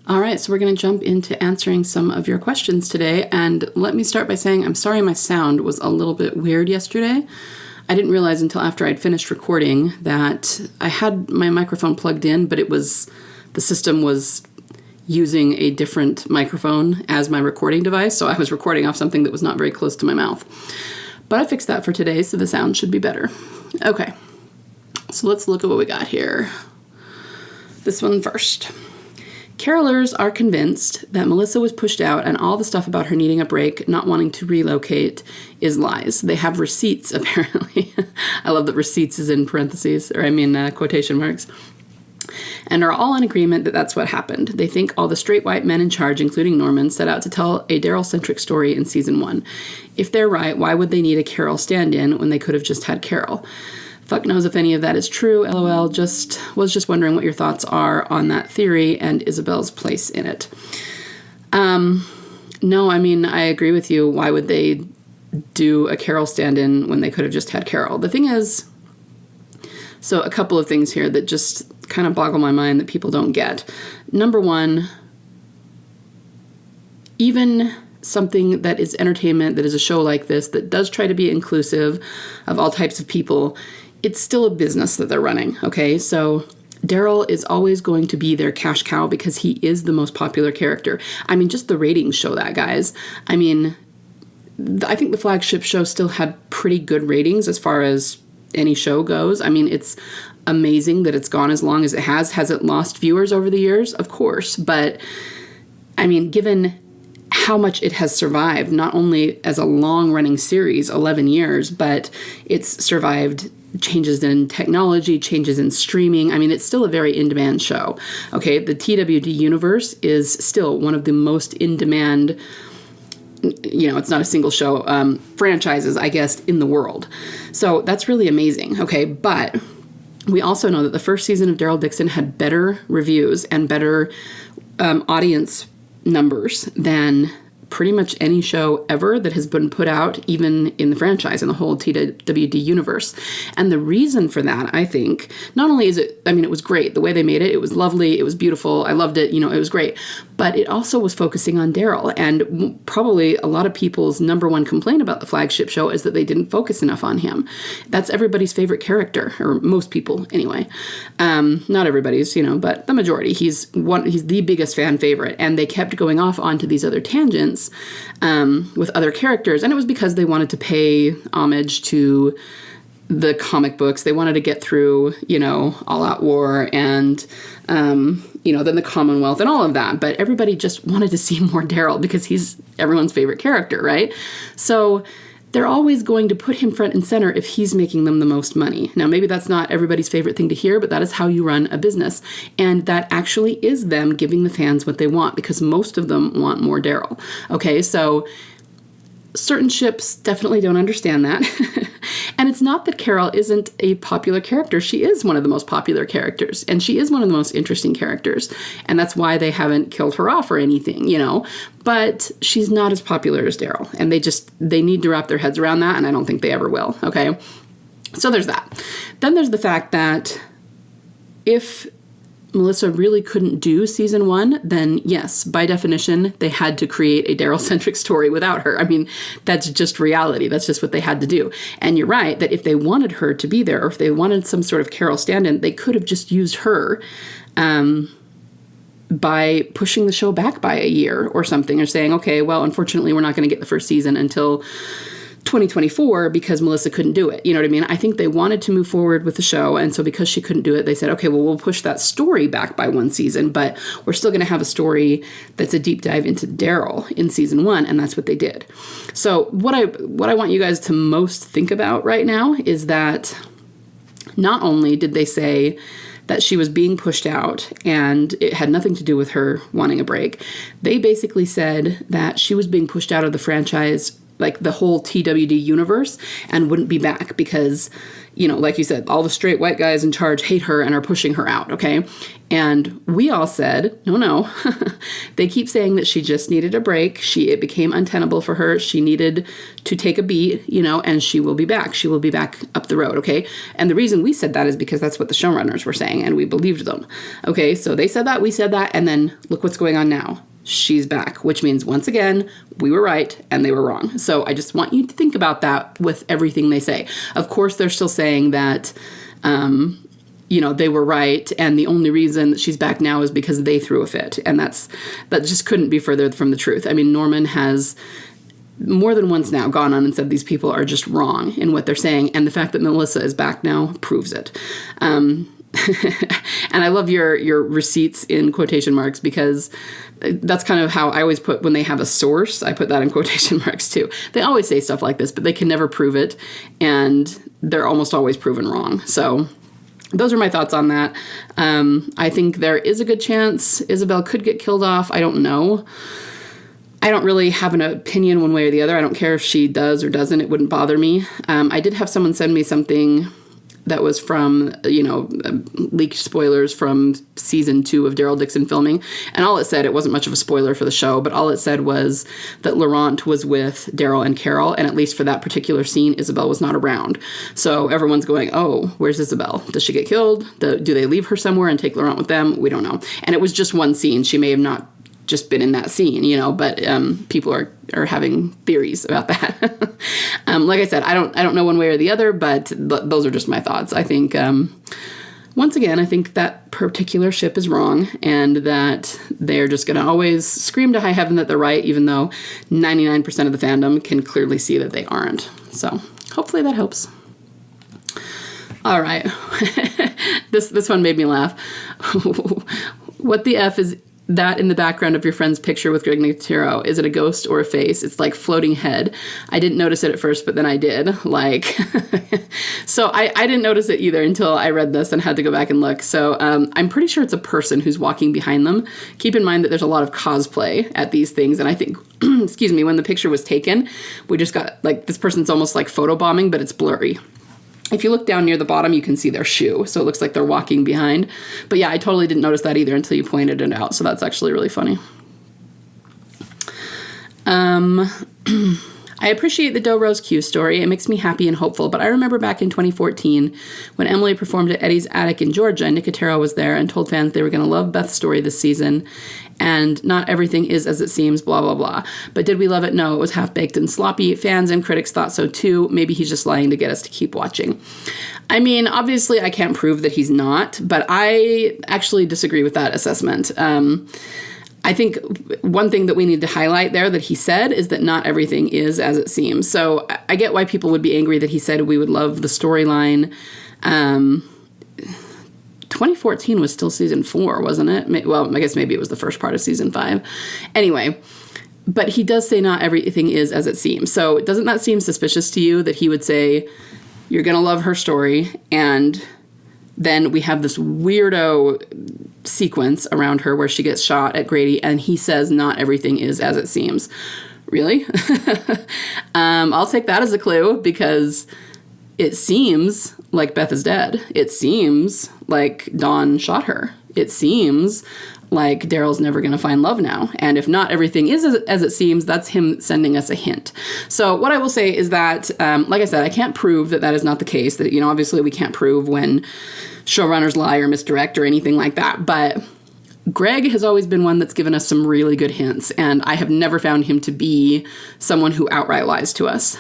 All right, so we're going to jump into answering some of your questions today. And let me start by saying I'm sorry my sound was a little bit weird yesterday. I didn't realize until after I'd finished recording that I had my microphone plugged in, but the system was using a different microphone as my recording device, so I was recording off something that was not very close to my mouth. But I fixed that for today, so the sound should be better. Okay, so let's look at what we got here. This one first. Carylers are convinced that Melissa was pushed out and all the stuff about her needing a break, not wanting to relocate, is lies. They have receipts, apparently. I love that receipts is in parentheses, quotation marks. And are all in agreement that that's what happened. They think all the straight white men in charge, including Norman, set out to tell a Daryl-centric story in season 1. If they're right, why would they need a Carol stand-in when they could have just had Carol? Fuck knows if any of that is true. LOL, was just wondering what your thoughts are on that theory and Isabel's place in it. No, I agree with you. Why would they do a Carol stand-in when they could have just had Carol? The thing is, so a couple of things here that just kind of boggle my mind that people don't get. Number one, even something that is entertainment, that is a show like this, that does try to be inclusive of all types of people, it's still a business that they're running, okay? So Daryl is always going to be their cash cow because he is the most popular character. Just the ratings show that, guys. I think the flagship show still had pretty good ratings as far as any show goes. It's amazing that it's gone as long as it has. Has it lost viewers over the years? Of course. But, given how much it has survived, not only as a long-running series, 11 years, but it's survived changes in technology, changes in streaming. it's still a very in-demand show. Okay, the TWD universe is still one of the most in-demand, it's not a single show, franchises, I guess, in the world. So that's really amazing. Okay, but we also know that the first season of Daryl Dixon had better reviews and better audience numbers than pretty much any show ever that has been put out, even in the franchise, in the whole TWD universe. And the reason for that, I think, not only is it, it was great. The way they made it, it was lovely. It was beautiful. I loved it. It was great. But it also was focusing on Daryl. And probably a lot of people's number one complaint about the flagship show is that they didn't focus enough on him. That's everybody's favorite character, or most people anyway. Not everybody's, but the majority. He's the biggest fan favorite. And they kept going off onto these other tangents with other characters, and it was because they wanted to pay homage to the comic books. They wanted to get through, All Out War and, then the Commonwealth and all of that, but everybody just wanted to see more Daryl because he's everyone's favorite character, right? So they're always going to put him front and center if he's making them the most money. Now, maybe that's not everybody's favorite thing to hear, but that is how you run a business. And that actually is them giving the fans what they want, because most of them want more Daryl. Okay, so certain ships definitely don't understand that. And it's not that Carol isn't a popular character. She is one of the most popular characters, and she is one of the most interesting characters. And that's why they haven't killed her off or anything, But she's not as popular as Daryl, and they need to wrap their heads around that, and I don't think they ever will, okay? So there's that. Then there's the fact that if Melissa really couldn't do season 1, then yes, by definition, they had to create a Daryl-centric story without her. That's just reality. That's just what they had to do. And you're right that if they wanted her to be there, or if they wanted some sort of Carol stand-in, they could have just used her by pushing the show back by a year or something, or saying, okay, well, unfortunately, we're not going to get the first season until 2024 because Melissa couldn't do it. You know what I mean? I think they wanted to move forward with the show, and so because she couldn't do it, they said, okay, well, we'll push that story back by one season, but we're still going to have a story that's a deep dive into Daryl in season 1, and that's what they did. So what I want you guys to most think about right now is that not only did they say that she was being pushed out and it had nothing to do with her wanting a break, they basically said that she was being pushed out of the franchise like the whole TWD universe and wouldn't be back because, like you said, all the straight white guys in charge hate her and are pushing her out, okay? And we all said, no. They keep saying that she just needed a break. It became untenable for her. She needed to take a beat, and she will be back. She will be back up the road, okay? And the reason we said that is because that's what the showrunners were saying, and we believed them, okay? So they said that, we said that, and then look what's going on now. She's back, which means, once again, we were right and they were wrong. So I just want you to think about that with everything they say. Of course, they're still saying that, they were right, and the only reason that she's back now is because they threw a fit. And that just couldn't be further from the truth. I mean, Norman has more than once now gone on and said these people are just wrong in what they're saying. And the fact that Melissa is back now proves it. And I love your receipts in quotation marks, because that's kind of how I always put when they have a source. I put that in quotation marks too. They always say stuff like this, but they can never prove it, and they're almost always proven wrong. So those are my thoughts on that. I think there is a good chance Isabel could get killed off. I don't know. I don't really have an opinion one way or the other. I don't care if she does or doesn't. It wouldn't bother me. I did have someone send me something that was from, leaked spoilers from season 2 of Daryl Dixon filming. And all it said, it wasn't much of a spoiler for the show, but all it said was that Laurent was with Daryl and Carol. And at least for that particular scene, Isabel was not around. So everyone's going, oh, where's Isabel? Does she get killed? Do they leave her somewhere and take Laurent with them? We don't know. And it was just one scene. She may have not just been in that scene, but people are having theories about that. Like I said, I don't know one way or the other, but those are just my thoughts. I think, once again, I think that particular ship is wrong, and that they're just going to always scream to high heaven that they're right, even though 99% of the fandom can clearly see that they aren't. So hopefully that helps. All right. This one made me laugh. What the F is that in the background of your friend's picture with Greg Nicotero? Is it a ghost or a face? It's like floating head. I didn't notice it at first, but then I did. So I didn't notice it either until I read this and had to go back and look. So I'm pretty sure it's a person who's walking behind them. Keep in mind that there's a lot of cosplay at these things. And I think, excuse me, when the picture was taken, we just got this person's almost like photobombing, but it's blurry. If you look down near the bottom, you can see their shoe. So it looks like they're walking behind. But yeah, I totally didn't notice that either until you pointed it out. So that's actually really funny. I appreciate the Doe Rose Q story. It makes me happy and hopeful. But I remember back in 2014, when Emily performed at Eddie's Attic in Georgia, Nicotero was there and told fans they were going to love Beth's story this season. And not everything is as it seems, blah, blah, blah. But did we love it? No, it was half-baked and sloppy. Fans and critics thought so too. Maybe he's just lying to get us to keep watching. I mean, obviously I can't prove that he's not, but I actually disagree with that assessment. I think one thing that we need to highlight there that he said is that not everything is as it seems. So I get why people would be angry that he said we would love the storyline. 2014 was still season 4, wasn't it? Well, I guess maybe it was the first part of season 5. Anyway, but he does say not everything is as it seems. So doesn't that seem suspicious to you that he would say, you're going to love her story, and then we have this weirdo sequence around her where she gets shot at Grady, and he says not everything is as it seems. Really? I'll take that as a clue, because it seems like Beth is dead. It seems like Dawn shot her. It seems like Daryl's never going to find love now. And if not everything is as it seems, that's him sending us a hint. So what I will say is that, like I said, I can't prove that is not the case. That, obviously we can't prove when showrunners lie or misdirect or anything like that. But Greg has always been one that's given us some really good hints. And I have never found him to be someone who outright lies to us.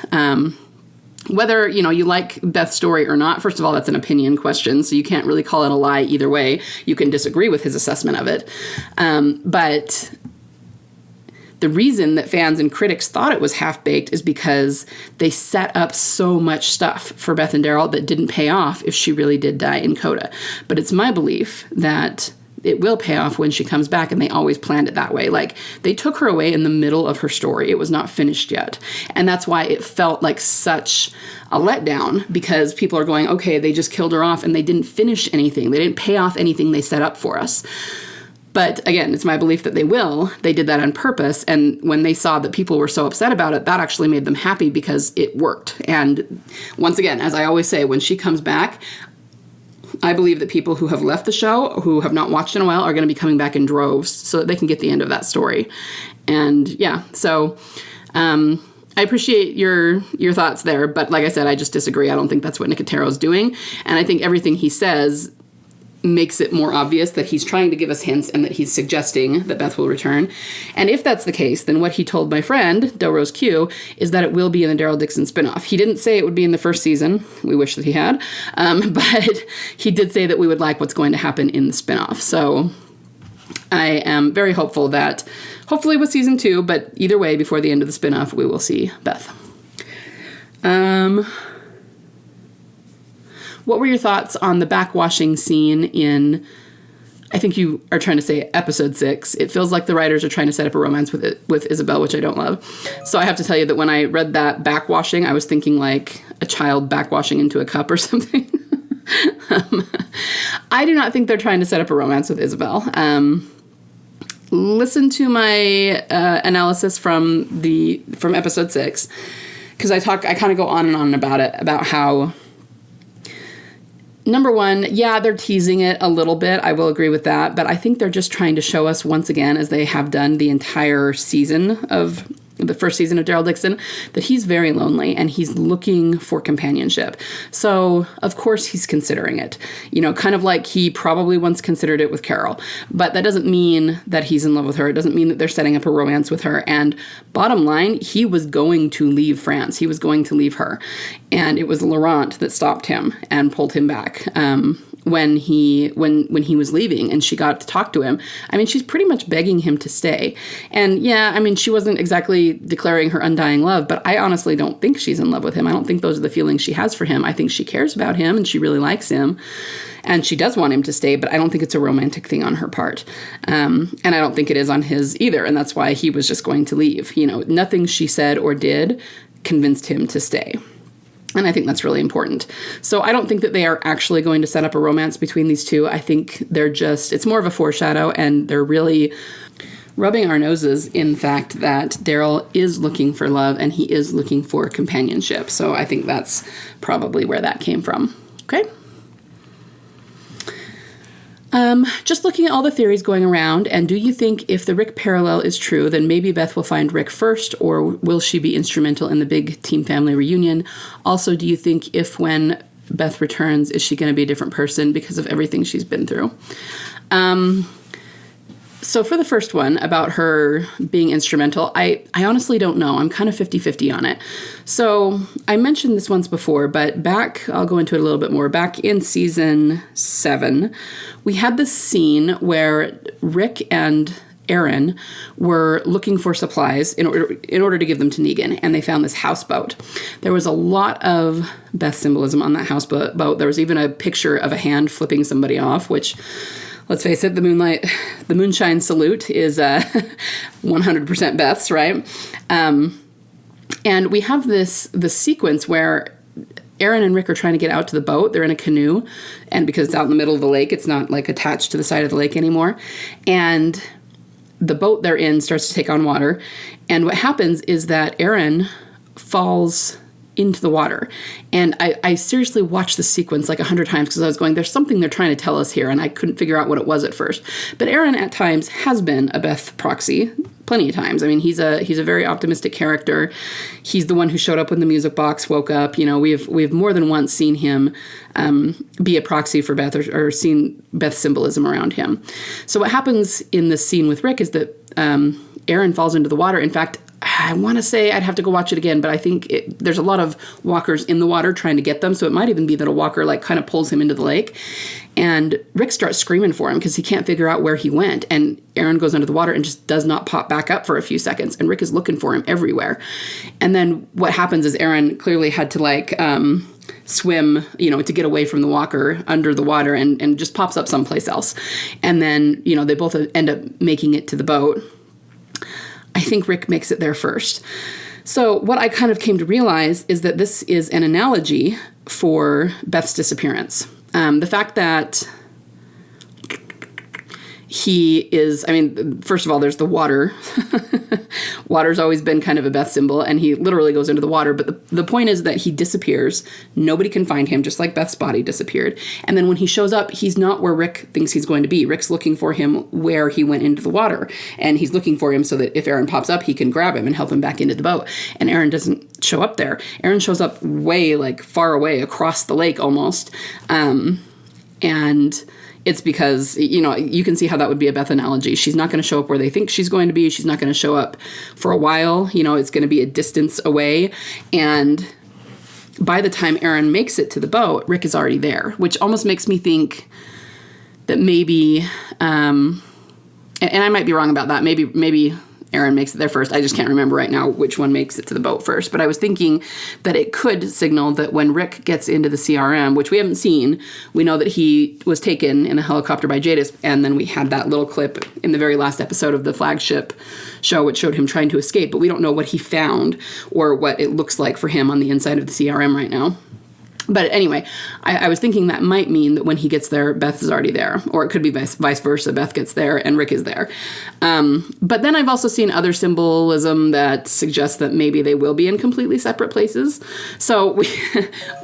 Whether, you like Beth's story or not, first of all, that's an opinion question, so you can't really call it a lie either way. You can disagree with his assessment of it. But the reason that fans and critics thought it was half-baked is because they set up so much stuff for Beth and Daryl that didn't pay off if she really did die in Coda. But it's my belief that it will pay off when she comes back, and they always planned it that way. They took her away in the middle of her story. It was not finished yet. And that's why it felt like such a letdown, because people are going, okay, they just killed her off and they didn't finish anything. They didn't pay off anything they set up for us. But again, it's my belief that they will. They did that on purpose. And when they saw that people were so upset about it, that actually made them happy because it worked. And once again, as I always say, when she comes back, I believe that people who have left the show, who have not watched in a while, are going to be coming back in droves so that they can get the end of that story. And yeah, so I appreciate your thoughts there. But like I said, I just disagree. I don't think that's what Nicotero's doing. And I think everything he says makes it more obvious that he's trying to give us hints and that he's suggesting that Beth will return. And if that's the case, then what he told my friend, Delrose Q, is that it will be in the Daryl Dixon spinoff. He didn't say it would be in the first season. We wish that he had. But he did say that we would like what's going to happen in the spinoff. So I am very hopeful that, hopefully with season 2, but either way, before the end of the spinoff, we will see Beth. What were your thoughts on the backwashing scene in, I think you are trying to say episode 6? It feels like the writers are trying to set up a romance with Isabel, which I don't love. So I have to tell you that when I read that backwashing, I was thinking like a child backwashing into a cup or something. I do not think they're trying to set up a romance with Isabel. Listen to my analysis from episode 6, because I kind of go on and on about it, about how, number one, yeah, they're teasing it a little bit. I will agree with that. But I think they're just trying to show us once again, as they have done the entire season of the first season of Daryl Dixon, that he's very lonely and he's looking for companionship. So, of course, he's considering it. You know, kind of like he probably once considered it with Carol. But that doesn't mean that he's in love with her. It doesn't mean that they're setting up a romance with her. And bottom line, he was going to leave France. He was going to leave her. And it was Laurent that stopped him and pulled him back. When he was leaving and she got to talk to him. I mean, she's pretty much begging him to stay. And yeah, I mean, she wasn't exactly declaring her undying love, but I honestly don't think she's in love with him. I don't think those are the feelings she has for him. I think she cares about him and she really likes him. And she does want him to stay, but I don't think it's a romantic thing on her part. And I don't think it is on his either. And that's why he was just going to leave. You know, nothing she said or did convinced him to stay. And I think that's really important. So I don't think that they are actually going to set up a romance between these two. I think it's more of a foreshadow, and they're really rubbing our noses in the fact that Daryl is looking for love and he is looking for companionship. So I think that's probably where that came from. Okay. Just looking at all the theories going around, and do you think if the Rick parallel is true, then maybe Beth will find Rick first, or will she be instrumental in the big team family reunion? Also, do you think when Beth returns, is she going to be a different person because of everything she's been through? So for the first one, about her being instrumental, I honestly don't know. I'm kind of 50-50 on it. So I mentioned this once before, but I'll go into it a little bit more. Back in season 7, we had this scene where Rick and Aaron were looking for supplies in order to give them to Negan, and they found this houseboat. There was a lot of Beth symbolism on that houseboat. There was even a picture of a hand flipping somebody off, which, let's face it, the moonshine salute is 100% Beth's, right? And we have this sequence where Aaron and Rick are trying to get out to the boat. They're in a canoe, and because it's out in the middle of the lake, it's not like attached to the side of the lake anymore. And the boat they're in starts to take on water. And what happens is that Aaron falls into the water. And I seriously watched the sequence like 100 times because I was going, there's something they're trying to tell us here, and I couldn't figure out what it was at first. But Aaron at times has been a Beth proxy, plenty of times. I mean, he's a very optimistic character. He's the one who showed up when the music box woke up. You know, we've more than once seen him be a proxy for Beth, or seen Beth's symbolism around him. So what happens in this scene with Rick is that Aaron falls into the water. In fact, I want to say, I'd have to go watch it again, but I think there's a lot of walkers in the water trying to get them. So it might even be that a walker like kind of pulls him into the lake, and Rick starts screaming for him because he can't figure out where he went. And Aaron goes under the water and just does not pop back up for a few seconds. And Rick is looking for him everywhere. And then what happens is Aaron clearly had to swim, to get away from the walker under the water, and just pops up someplace else. And then, they both end up making it to the boat. I think Rick makes it there first. So what I kind of came to realize is that this is an analogy for Beth's disappearance. The fact that he is, I mean, first of all, there's the water. Water's always been kind of a Beth symbol, and he literally goes into the water. But the point is that he disappears. Nobody can find him, just like Beth's body disappeared. And then when he shows up, he's not where Rick thinks he's going to be. Rick's looking for him where he went into the water. And he's looking for him so that if Aaron pops up, he can grab him and help him back into the boat. And Aaron doesn't show up there. Aaron shows up way, like, far away across the lake almost. And it's because, you know, you can see how that would be a Beth analogy. She's not going to show up where they think she's going to be. She's not going to show up for a while. You know, it's going to be a distance away. And by the time Aaron makes it to the boat, Rick is already there, which almost makes me think that maybe, and I might be wrong about that. Maybe Aaron makes it there first. I just can't remember right now which one makes it to the boat first. But I was thinking that it could signal that when Rick gets into the CRM, which we haven't seen, we know that he was taken in a helicopter by Jadis. And then we had that little clip in the very last episode of the flagship show, which showed him trying to escape. But we don't know what he found or what it looks like for him on the inside of the CRM right now. But anyway, I was thinking that might mean that when he gets there, Beth is already there. Or it could be vice versa. Beth gets there and Rick is there. But then I've also seen other symbolism that suggests that maybe they will be in completely separate places. So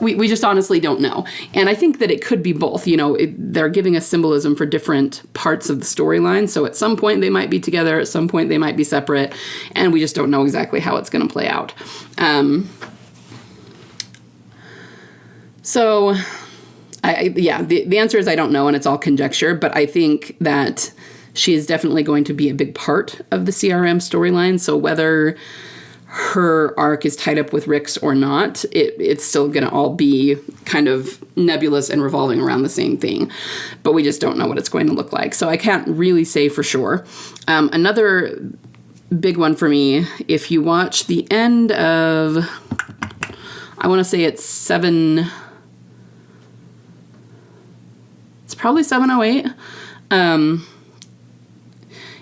we just honestly don't know. And I think that it could be both. You know, they're giving us symbolism for different parts of the storyline. So at some point they might be together. At some point they might be separate. And we just don't know exactly how it's going to play out. So, the answer is I don't know, and it's all conjecture, but I think that she is definitely going to be a big part of the CRM storyline. So whether her arc is tied up with Rick's or not, it's still going to all be kind of nebulous and revolving around the same thing. But we just don't know what it's going to look like. So I can't really say for sure. Another big one for me, if you watch the end of, I want to say it's probably 708.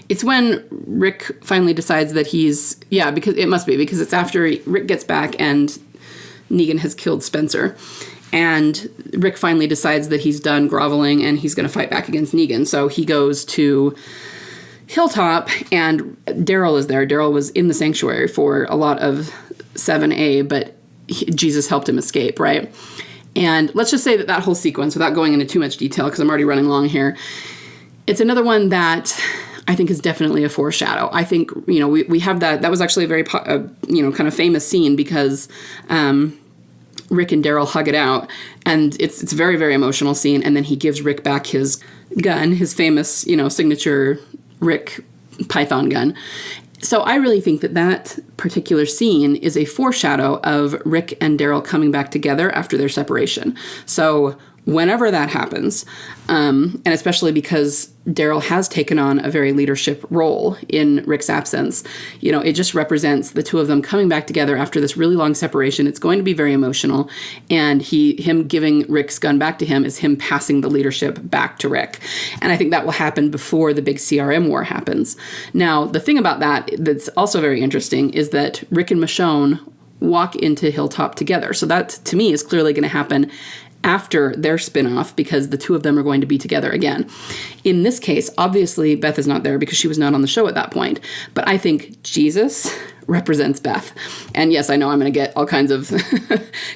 It's when Rick finally decides that because it's after Rick gets back and Negan has killed Spencer. And Rick finally decides that he's done groveling and he's going to fight back against Negan. So he goes to Hilltop and Daryl is there. Daryl was in the sanctuary for a lot of 7A, but Jesus helped him escape, right? And let's just say that whole sequence, without going into too much detail, because I'm already running long here, it's another one that I think is definitely a foreshadow. I think, you know, we have that was actually a very, kind of famous scene because Rick and Daryl hug it out, and it's a very, very emotional scene, and then he gives Rick back his gun, his famous, signature Rick Python gun. So I really think that particular scene is a foreshadow of Rick and Daryl coming back together after their separation. So whenever that happens, and especially because Daryl has taken on a very leadership role in Rick's absence, it just represents the two of them coming back together after this really long separation. It's going to be very emotional, and him giving Rick's gun back to him is him passing the leadership back to Rick. And I think that will happen before the big CRM war happens. Now, the thing about that's also very interesting is that Rick and Michonne walk into Hilltop together. So that, to me, is clearly going to happen after their spin-off, because the two of them are going to be together again. In this case, obviously, Beth is not there because she was not on the show at that point. But I think Jesus represents Beth. And yes, I know I'm going to get all kinds of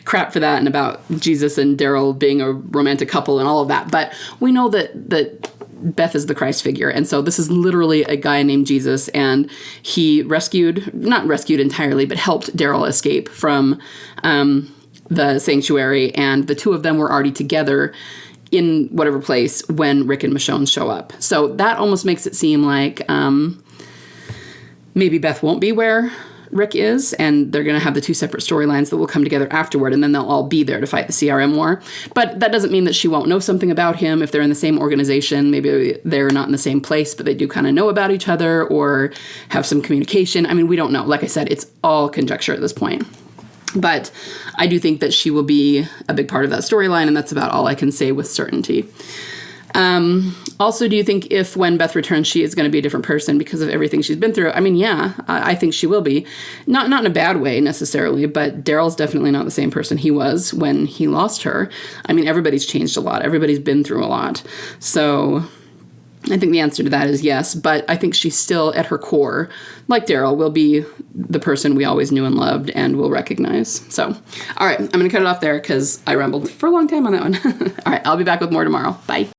crap for that and about Jesus and Daryl being a romantic couple and all of that. But we know that Beth is the Christ figure. And so this is literally a guy named Jesus, and he not rescued entirely, but helped Daryl escape from the sanctuary, and the two of them were already together in whatever place when Rick and Michonne show up. So that almost makes it seem like maybe Beth won't be where Rick is, and they're going to have the two separate storylines that will come together afterward, and then they'll all be there to fight the CRM war. But that doesn't mean that she won't know something about him if they're in the same organization. Maybe they're not in the same place, but they do kind of know about each other or have some communication. I mean, we don't know. Like I said, it's all conjecture at this point. But I do think that she will be a big part of that storyline, and that's about all I can say with certainty. Also, do you think when Beth returns, she is going to be a different person because of everything she's been through? I mean, yeah, I think she will be. Not in a bad way necessarily, but Daryl's definitely not the same person he was when he lost her. I mean, everybody's changed a lot. Everybody's been through a lot. So I think the answer to that is yes, but I think she still, at her core, like Daryl, will be the person we always knew and loved and will recognize. So, all right, I'm going to cut it off there because I rambled for a long time on that one. All right, I'll be back with more tomorrow. Bye.